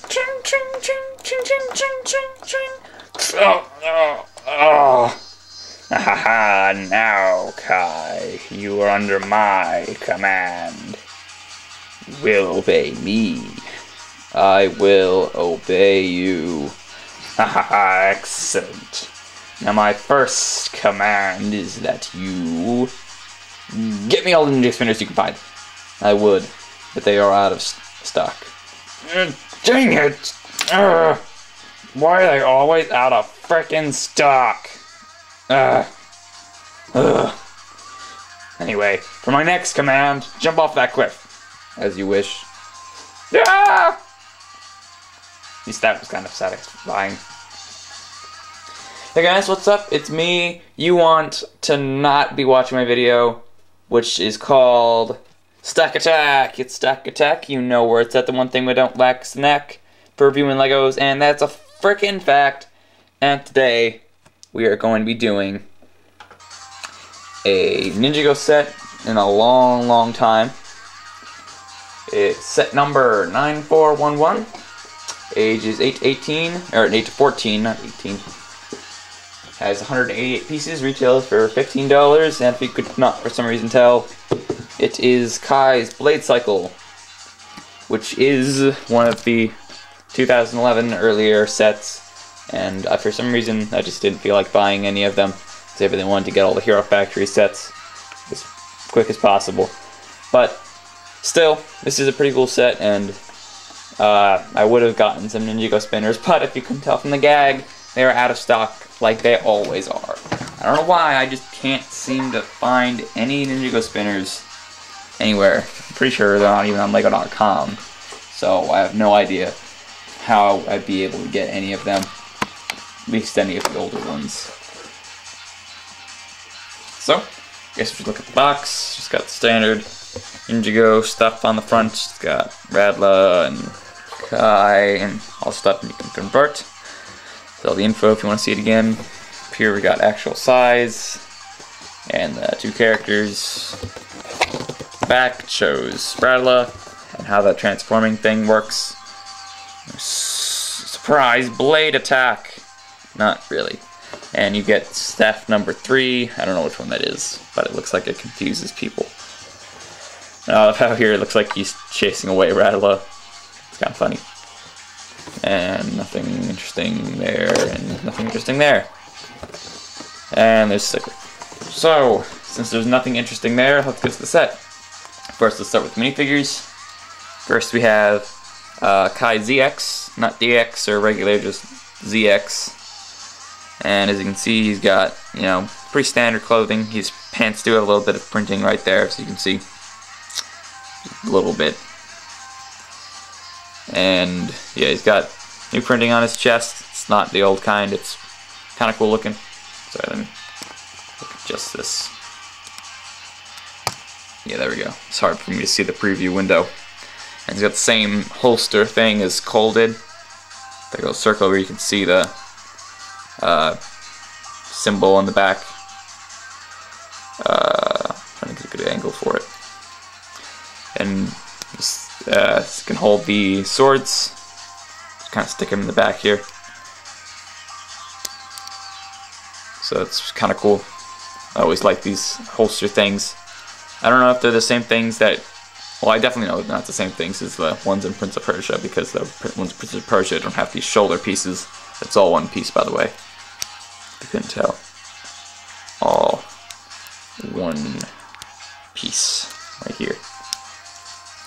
Ching, ching, ching, ching, ching, ching, ching, ching. Oh. Haha, now, Kai, you are under my command. You will obey me. I will obey you. Haha, excellent. Now my first command is that you get me all the ninja spinners you can find. I would, but they are out of stock. Dang it! Why are they always out of frickin' stock? Anyway, for my next command, jump off that cliff, as you wish. At least that was kind of satisfying. Hey guys, what's up? It's me. You want to not be watching my video, which is called Stack Attack. It's Stack Attack. You know where it's at. The one thing we don't lack is snack for reviewing Legos, and that's a frickin' fact. And today, we are going to be doing a Ninjago set in a long, long time. It's set number 9411. Age is 8 to 18, or 8 to 14, not 18. Has 188 pieces, retails for $15, and if you could not for some reason tell, it is Kai's Blade Cycle, which is one of the 2011 earlier sets, and for some reason I just didn't feel like buying any of them, because I really wanted to get all the Hero Factory sets as quick as possible. But still, this is a pretty cool set, and I would have gotten some Ninjago spinners, but if you couldn't tell from the gag, they are out of stock like they always are. I don't know why, I just can't seem to find any Ninjago spinners anywhere. I'm pretty sure they're not even on Lego.com, so I have no idea how I'd be able to get any of them, at least any of the older ones. So, I guess if you look at the box, just got the standard Ninjago stuff on the front. It's got Radla and Kai and all stuff you can convert. So all the info if you want to see it again. Up here we got actual size and the two characters. The back shows Radla and how the transforming thing works. Surprise blade attack! Not really. And you get staff number 3. I don't know which one that is, but it looks like it confuses people. Out here it looks like he's chasing away Radla. It's kind of funny. And nothing interesting there, and nothing interesting there. And there's sticker. So, since there's nothing interesting there, let's get to the set. First, let's start with minifigures. First we have Kai ZX, not DX or regular, just ZX. And as you can see, he's got, you know, pretty standard clothing. His pants do have a little bit of printing right there, so you can see a little bit. And yeah, he's got new printing on his chest. It's not the old kind. It's kind of cool looking. Sorry, let me look at just this. Yeah, there we go. It's hard for me to see the preview window. And he's got the same holster thing as Cole did. That little circle where you can see the symbol on the back. Trying to get a good angle for it. And this can hold the swords. Just kind of stick them in the back here. So it's kind of cool. I always like these holster things. I don't know if they're the same things that... Well, I definitely know they're not the same things as the ones in Prince of Persia, because the ones in Prince of Persia don't have these shoulder pieces. It's all one piece, by the way. If you couldn't tell. All one piece right here.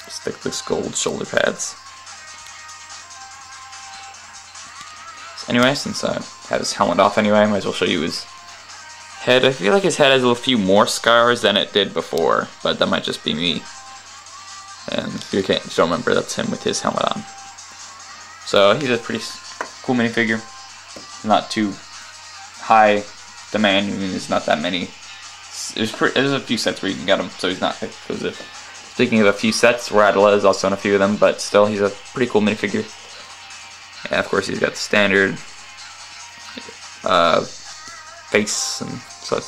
Stick this gold shoulder pads. So anyway, since I had his helmet off anyway, I might as well show you his head. I feel like his head has a few more scars than it did before, but that might just be me. And if you don't remember, that's him with his helmet on. So he's a pretty cool minifigure. Not too high demand. I mean, there's not that many. There's a few sets where you can get him, so he's not exclusive. Speaking of a few sets, Radla is also in a few of them, but still, he's a pretty cool minifigure. And of course, he's got the standard face, and so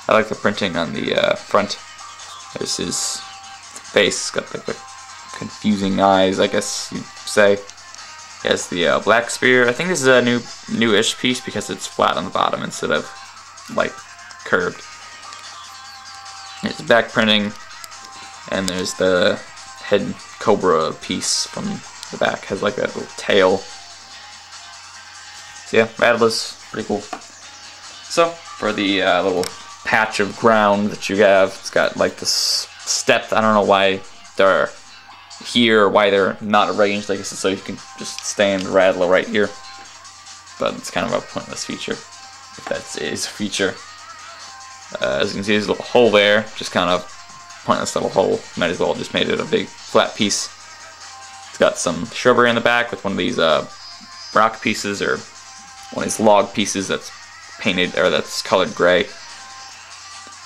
I like the printing on the front. There's his face, got like the confusing eyes, I guess you'd say. He has the black spear. I think this is a newish piece because it's flat on the bottom instead of like curved. There's back printing, and there's the head cobra piece from the back. Has like that little tail. So yeah, Rattlers, pretty cool. So for the little patch of ground that you have, it's got like this step. I don't know why they're here, or why they're not arranged. I guess it's so you can just stand Rattler right here. But it's kind of a pointless feature, if that is a feature. As you can see, there's a little hole there, just kind of pointless little hole. Might as well just made it a big flat piece. It's got some shrubbery in the back with one of these rock pieces, or one of these log pieces that's painted, or that's colored gray.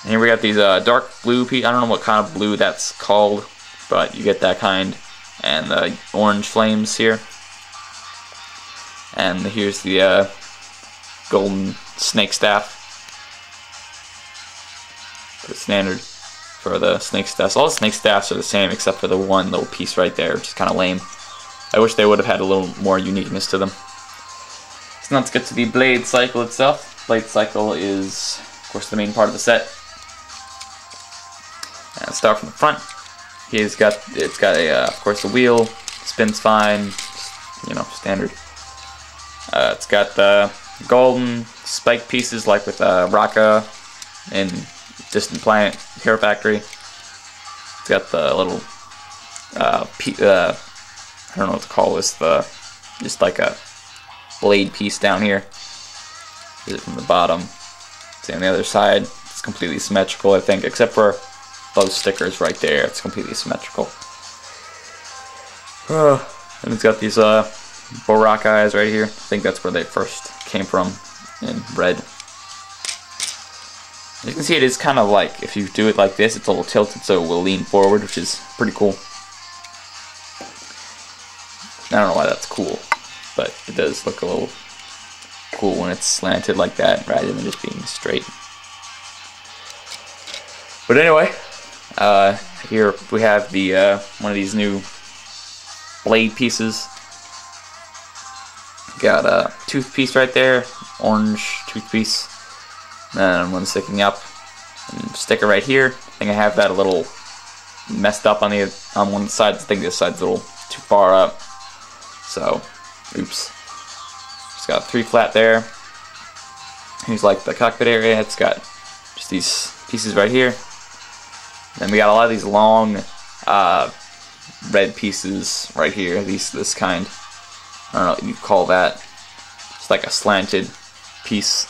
And here we got these dark blue pieces. I don't know what kind of blue that's called, but you get that kind. And the orange flames here. And here's the golden snake staff. The standard for the snake staffs. All the snake staffs are the same except for the one little piece right there, which is kind of lame. I wish they would have had a little more uniqueness to them. So now let's get to the blade cycle itself. Blade cycle is, of course, the main part of the set. And let's start from the front. It's got a, of course, the wheel. Spins fine, you know, standard. It's got the golden spike pieces like with Raka and Distant Planet Hero Factory. It's got the little I don't know what to call this, just like a blade piece down here. Is it from the bottom? See, on the other side, it's completely symmetrical, I think, except for those stickers right there. It's completely symmetrical. And it's got these Borak eyes right here. I think that's where they first came from, in red. As you can see, it is kind of like, if you do it like this, it's a little tilted so it will lean forward, which is pretty cool. I don't know why that's cool, but it does look a little cool when it's slanted like that rather than just being straight. But anyway, here we have the one of these new blade pieces. Got a tooth piece right there, orange tooth piece. And one sticking up, and sticker right here. I think I have that a little messed up on one side. I think this side's a little too far up, so oops. Just got 3 flat there. Here's like the cockpit area. It's got just these pieces right here. Then we got a lot of these long red pieces right here. This kind. I don't know what you call that. It's like a slanted piece.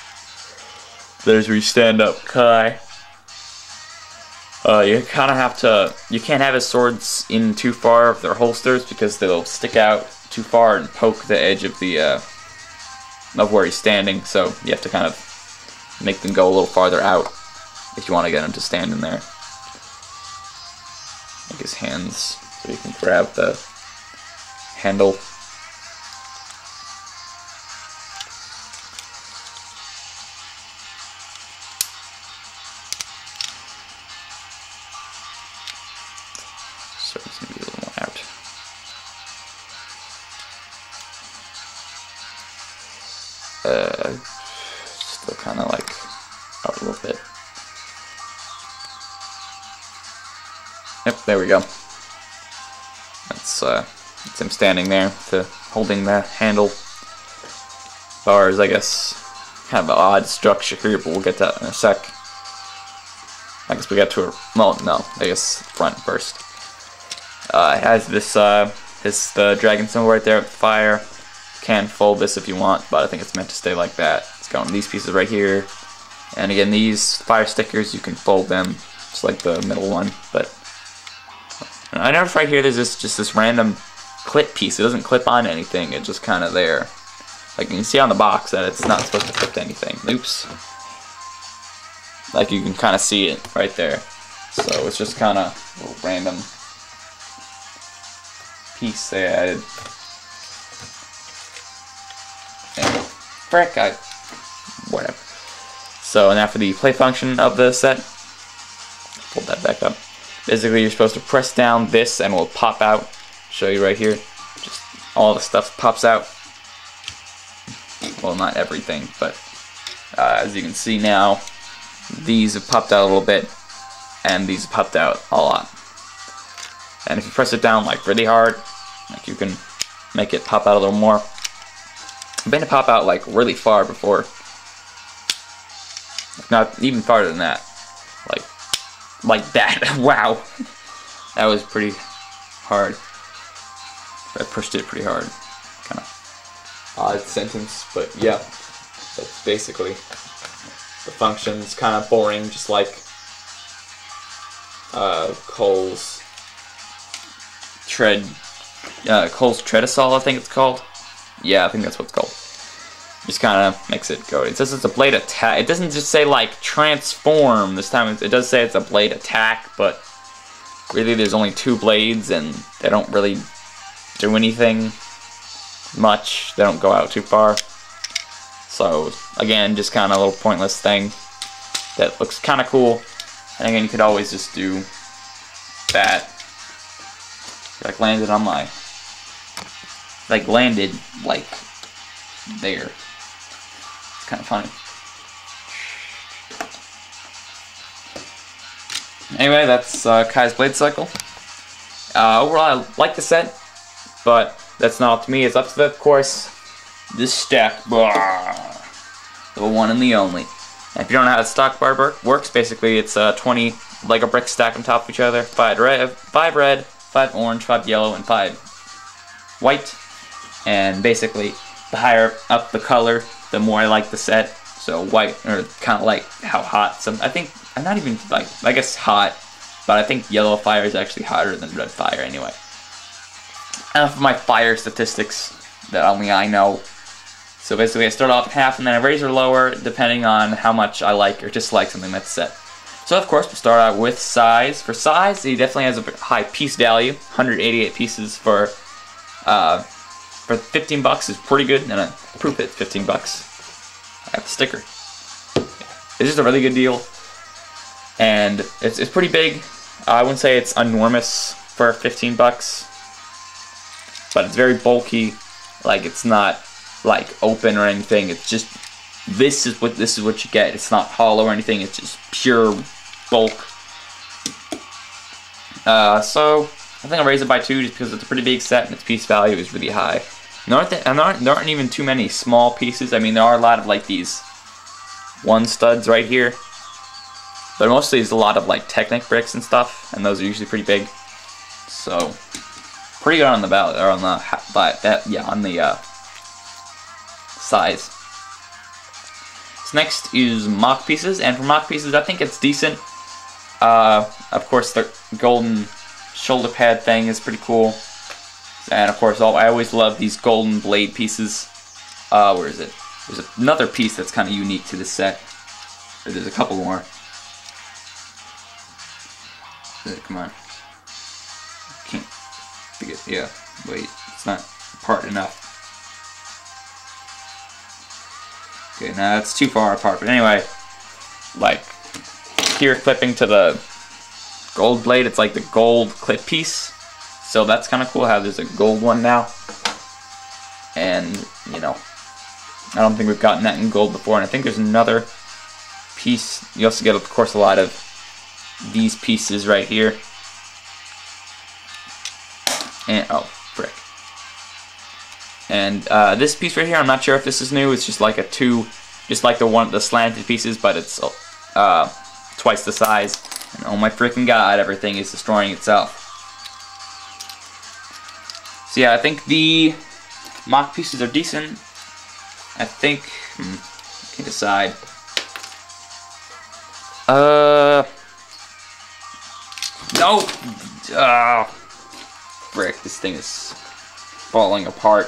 There's where you stand up Kai. You kind of have to, you can't have his swords in too far of their holsters because they'll stick out too far and poke the edge of the of where he's standing. So you have to kind of make them go a little farther out if you want to get him to stand in there. Like his hands, so you can grab the handle. So it's going to be a little more out. Still kind of like out a little bit. Yep, there we go. That's him standing there, holding the handle. Bars, I guess, kind of an odd structure here, but we'll get to that in a sec. I guess we got to a, well, no, I guess front first. It has the dragon symbol right there with fire. You can fold this if you want, but I think it's meant to stay like that. It's got these pieces right here. And again, these fire stickers, you can fold them, just like the middle one. But I noticed right here there's just this random clip piece. It doesn't clip on anything, it's just kind of there. Like you can see on the box that it's not supposed to clip to anything. Oops. Like you can kind of see it right there. So it's just kind of a little random piece they added. And frick, whatever. So now for the play function of the set, pull that back up. Basically, you're supposed to press down this and it will pop out. Show you right here. Just all the stuff pops out. Well, not everything, but as you can see now, these have popped out a little bit, and these have popped out a lot. And if you press it down like really hard, like you can make it pop out a little more. I've been to pop out like really far before. Not even farther than that. Like that. Wow. That was pretty hard. I pushed it pretty hard. Kind of odd sentence, but yeah. That's basically the function. It's kind of boring, just like Cole's Treadasol, I think it's called. Yeah, I think that's what it's called. Just kind of makes it go. It says it's a blade attack. It doesn't just say like transform this time. It does say it's a blade attack, but really there's only 2 blades and they don't really do anything much. They don't go out too far. So again, just kind of a little pointless thing that looks kind of cool. And again, you could always just do that. Like landed on my, like landed like there. It's kind of funny. Anyway, that's Kai's Blade Cycle. Overall, I like the set, but that's not up to me. It's up to, of course, this stack bar. The one and the only. And if you don't know how the stock bar works, basically it's 20 Lego bricks stacked on top of each other. 5 red, 5 orange, 5 yellow, and 5 white. And basically, the higher up the color, the more I like the set. So white, or kind of like how hot some. I think I'm not even like, I guess hot, but I think yellow fire is actually hotter than red fire anyway. And for my fire statistics that only I know. So basically, I start off at half and then I raise or lower depending on how much I like or dislike something that's set. So of course, we'll start out with size. For size, he definitely has a high piece value. 188 pieces for 15 bucks is pretty good, and I proof it's 15 bucks. I got the sticker. It's just a really good deal, and it's pretty big. I wouldn't say it's enormous for 15 bucks, but it's very bulky. Like, it's not like open or anything. It's just this is what you get. It's not hollow or anything. It's just pure bulk. So I think I'll raise it by 2 just because it's a pretty big set and its piece value is really high. And there aren't even too many small pieces. I mean, there are a lot of like these 1 studs right here, but mostly it's a lot of like Technic bricks and stuff, and those are usually pretty big. So pretty good on the ballot, or on the on the size. So next is mock pieces, and for mock pieces, I think it's decent. Of course, the golden shoulder pad thing is pretty cool. And of course, I always love these golden blade pieces. Where is it? There's another piece that's kind of unique to this set. Or there's a couple more. Come on. Can't forget. Yeah, wait. It's not apart enough. Okay, now it's too far apart. But anyway, like here clipping to the gold blade, it's like the gold clip piece. So that's kind of cool how there's a gold one now. And, you know, I don't think we've gotten that in gold before. And I think there's another piece. You also get, of course, a lot of these pieces right here. And, oh, frick. And this piece right here, I'm not sure if this is new. It's just like a 2, just like the slanted pieces, but it's twice the size. And oh my freaking god, everything is destroying itself. So yeah, I think the mock pieces are decent. I think, I can decide. No! Frick, this thing is falling apart.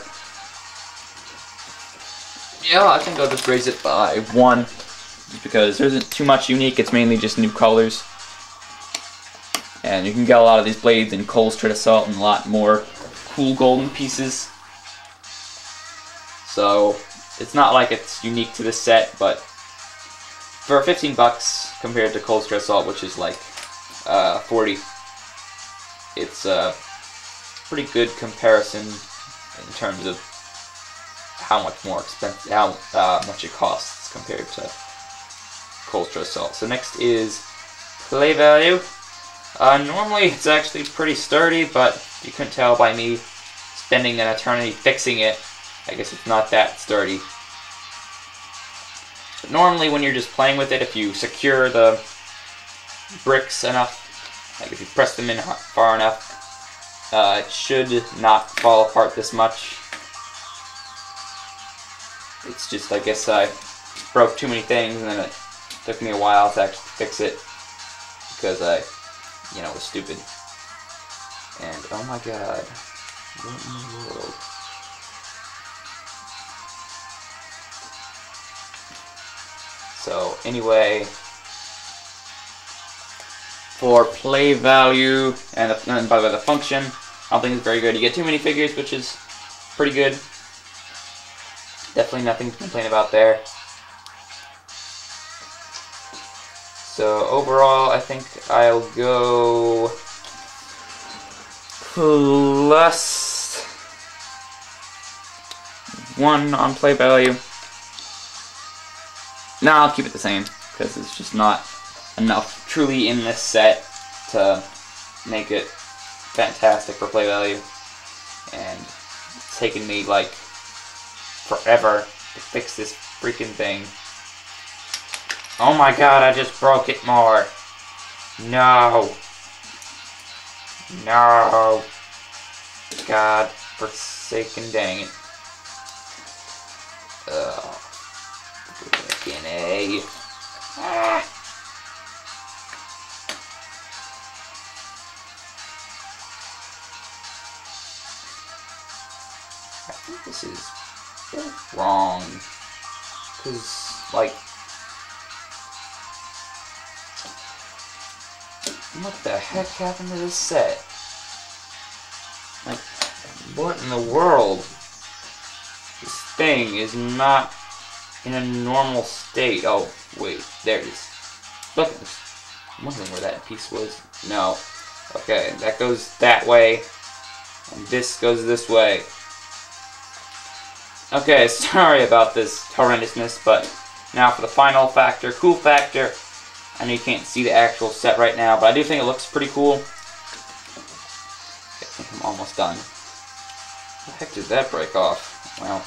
Yeah, I think I'll just raise it by 1. Just because there isn't too much unique, it's mainly just new colors. And you can get a lot of these blades in Cole's Treadasol and a lot more cool golden pieces. So it's not like it's unique to this set, but for 15 bucks compared to Cole's Treadasol, which is like 40, it's a pretty good comparison in terms of how much more expensive, how much it costs compared to cold stress salt. So next is play value. Normally it's actually pretty sturdy, but you couldn't tell by me spending an eternity fixing it. I guess it's not that sturdy. But normally when you're just playing with it, if you secure the bricks enough, like if you press them in far enough, it should not fall apart this much. It's just, I guess I broke too many things and then it took me a while to actually fix it because I, you know, was stupid. And oh my god, what in the world? So anyway, for play value and by the way the function, I don't think it's very good. You get too many figures, which is pretty good. Definitely nothing to complain about there. So overall, I think I'll go +1 on play value. No, I'll keep it the same, because it's just not enough truly in this set to make it fantastic for play value. And it's taken me like forever to fix this freaking thing. Oh my god, I just broke it more. No. No. God forsaken dang it. Ugh. Freaking A. Ah. I think this is wrong. Because, like, what the heck happened to this set? Like, what in the world? This thing is not in a normal state. Oh, wait, there it is. Look at this. I'm wondering where that piece was. No. Okay, that goes that way. And this goes this way. Okay, sorry about this horrendousness, but now for the final factor, cool factor. I know you can't see the actual set right now, but I do think it looks pretty cool. Okay, I think I'm almost done. How the heck did that break off? Well,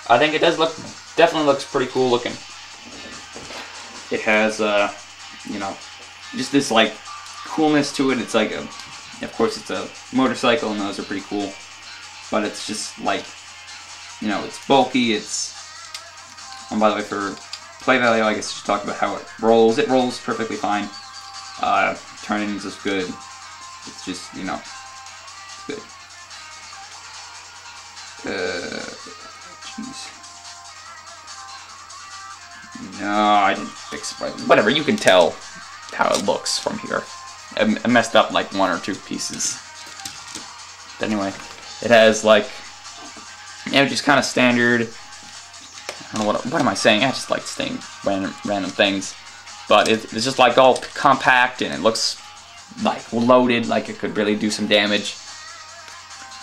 I think it does look, definitely looks pretty cool looking. It has, you know, just this like coolness to it. It's like a, of course it's a motorcycle and those are pretty cool. But it's just like, you know, it's bulky, it's, and by the way, for play value, I guess I should talk about how it rolls. It rolls perfectly fine. Turnings is good. It's just, you know, it's good. Jeez. No, I didn't fix it right. Whatever, you can tell how it looks from here. I messed up like 1 or 2 pieces. But anyway, it has like, you know, just kind of standard, I don't know what am I saying? I just like saying random things. But it's just like all compact and it looks like loaded, like it could really do some damage.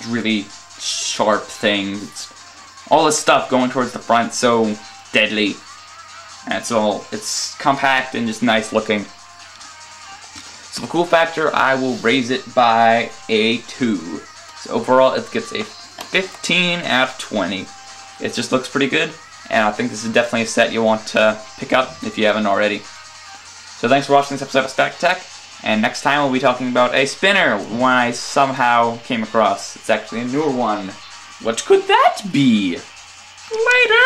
Really sharp things. It's all this stuff going towards the front, so deadly. And it's compact and just nice looking. So the cool factor, I will raise it by a 2. So overall, it gets a 15 out of 20. It just looks pretty good, and I think this is definitely a set you'll want to pick up if you haven't already. So thanks for watching this episode of Stack Tech, and next time we'll be talking about a spinner, one I somehow came across. It's actually a newer one. What could that be? Later!